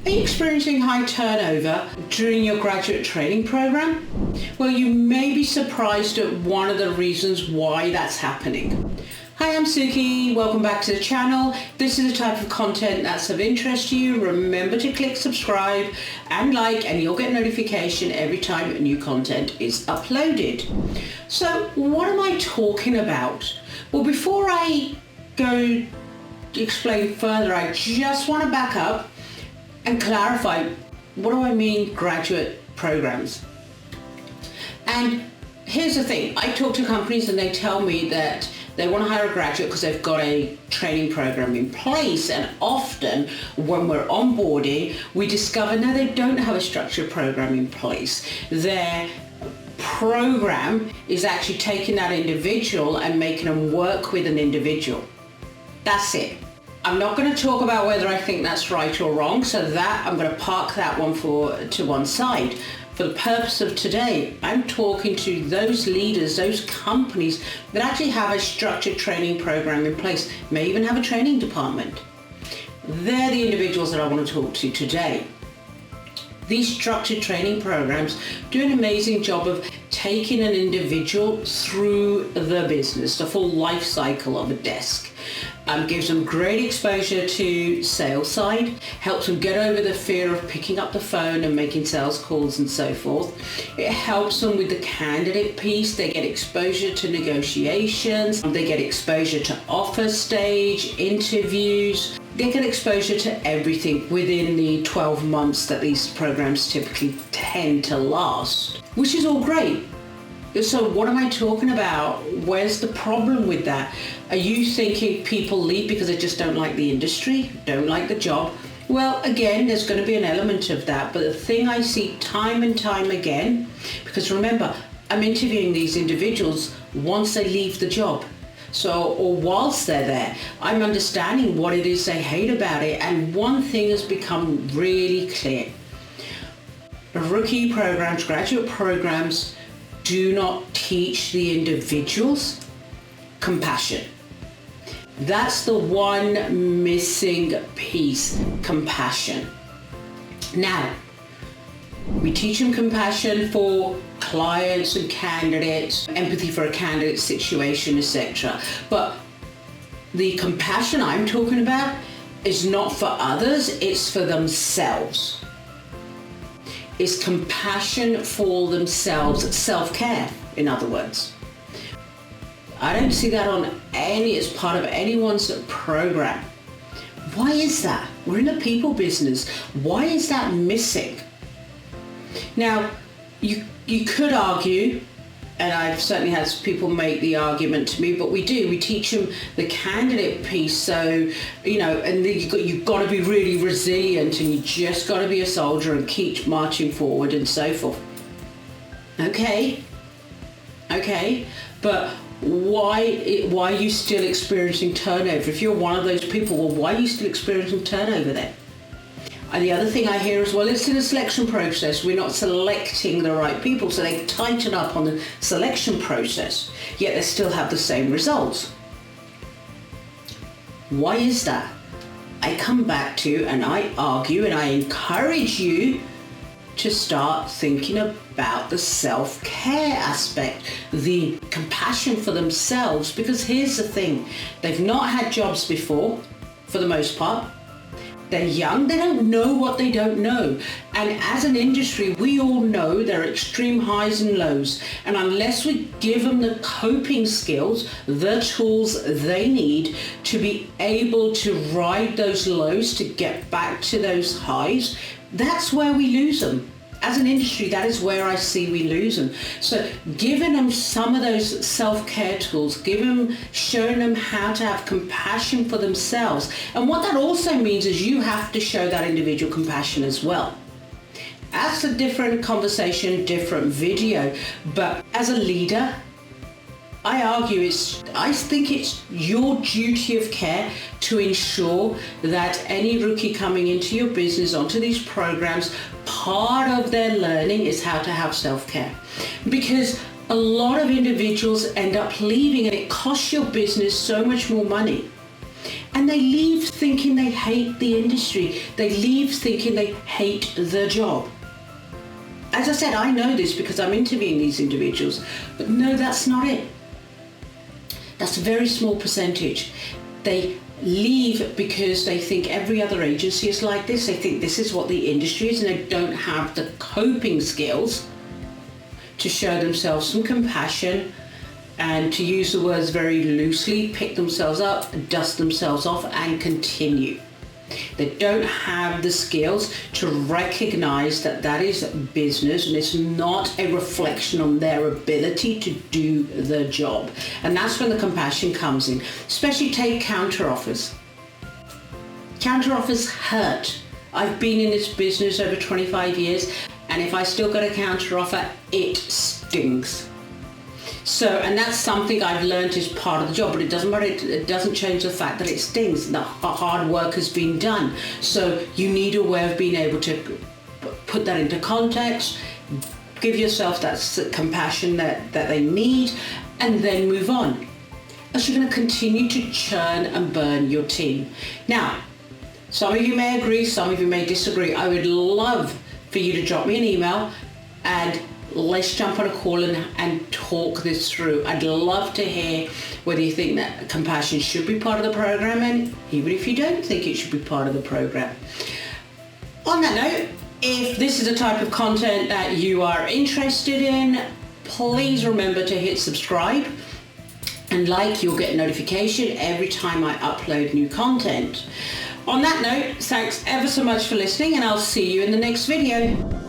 Are you experiencing high turnover during your graduate training program? Well, you may be surprised at one of the reasons why that's happening. Hi, I'm Suki. Welcome back to the channel. If this is the type of content that's of interest to you, remember to click subscribe and like, and you'll get notification every time new content is uploaded. So what am I talking about? Well, before I go explain further, I just want to back up and clarify, what do I mean graduate programs? And here's the thing, I talk to companies and they tell me that they want to hire a graduate because they've got a training program in place, and often when we're onboarding, we discover no, they don't have a structured program in place. Their program is actually taking that individual and making them work with an individual. That's it. I'm not going to talk about whether I think that's right or wrong, so that I'm going to park that one to one side. For the purpose of today, I'm talking to those leaders, those companies that actually have a structured training program in place, may even have a training department. They're the individuals that I want to talk to today. These structured training programs do an amazing job of taking an individual through the business, the full life cycle of a desk. Gives them great exposure to sales side, helps them get over the fear of picking up the phone and making sales calls and so forth. It helps them with the candidate piece. They get exposure to negotiations, they get exposure to offer stage, interviews. They get exposure to everything within the 12 months that these programs typically tend to last, which is all great. So what am I talking about? Where's the problem with that? Are you thinking people leave because they just don't like the industry, don't like the job? Well, again, there's going to be an element of that. But the thing I see time and time again, because remember, I'm interviewing these individuals once they leave the job. Or whilst they're there, I'm understanding what it is they hate about it. And one thing has become really clear. Rookie programs, graduate programs, do not teach the individuals compassion. That's the one missing piece, compassion. Now, we teach them compassion for clients and candidates, empathy for a candidate's situation, etc. But the compassion I'm talking about is not for others, it's for themselves. Is compassion for themselves, self-care, in other words. I don't see that as part of anyone's program. Why is that? We're in the people business. Why is that missing? Now, you could argue, and I've certainly had people make the argument to me, but we teach them the candidate piece. So, and you've got to be really resilient, and you just got to be a soldier and keep marching forward and so forth. Okay, but why are you still experiencing turnover? If you're one of those people, well, why are you still experiencing turnover then? And the other thing I hear is, well, it's in a selection process. We're not selecting the right people. So they tighten up on the selection process, yet they still have the same results. Why is that? I come back to, and I argue, and I encourage you to start thinking about the self-care aspect, the compassion for themselves. Because here's the thing, they've not had jobs before, for the most part. They're young, they don't know what they don't know. And as an industry, we all know there are extreme highs and lows. And unless we give them the coping skills, the tools they need to be able to ride those lows to get back to those highs, that's where we lose them. As an industry, that is where I see we lose them. So giving them some of those self-care tools, showing them how to have compassion for themselves. And what that also means is you have to show that individual compassion as well. That's a different conversation, different video. But as a leader, I think it's your duty of care to ensure that any rookie coming into your business, onto these programs, part of their learning is how to have self-care. Because a lot of individuals end up leaving and it costs your business so much more money. And they leave thinking they hate the industry. They leave thinking they hate the job. As I said, I know this because I'm interviewing these individuals, but no, that's not it. That's a very small percentage. They leave because they think every other agency is like this. They think this is what the industry is, and they don't have the coping skills to show themselves some compassion and, to use the words very loosely, pick themselves up, dust themselves off and continue. They don't have the skills to recognize that that is business and it's not a reflection on their ability to do the job. And that's when the compassion comes in. Especially take counteroffers. Counteroffers hurt. I've been in this business over 25 years, and if I still got a counteroffer, it stings. So, and that's something I've learned is part of the job, but it doesn't matter. It doesn't change the fact that it stings. The hard work has been done. So you need a way of being able to put that into context, give yourself that compassion that they need, and then move on. Else you're going to continue to churn and burn your team. Now, some of you may agree, some of you may disagree. I would love for you to drop me an email and let's jump on a call and talk this through. I'd love to hear whether you think that compassion should be part of the program, and even if you don't think it should be part of the program. On that note, if this is the type of content that you are interested in, please remember to hit subscribe and like. You'll get a notification every time I upload new content. On that note, thanks ever so much for listening, and I'll see you in the next video.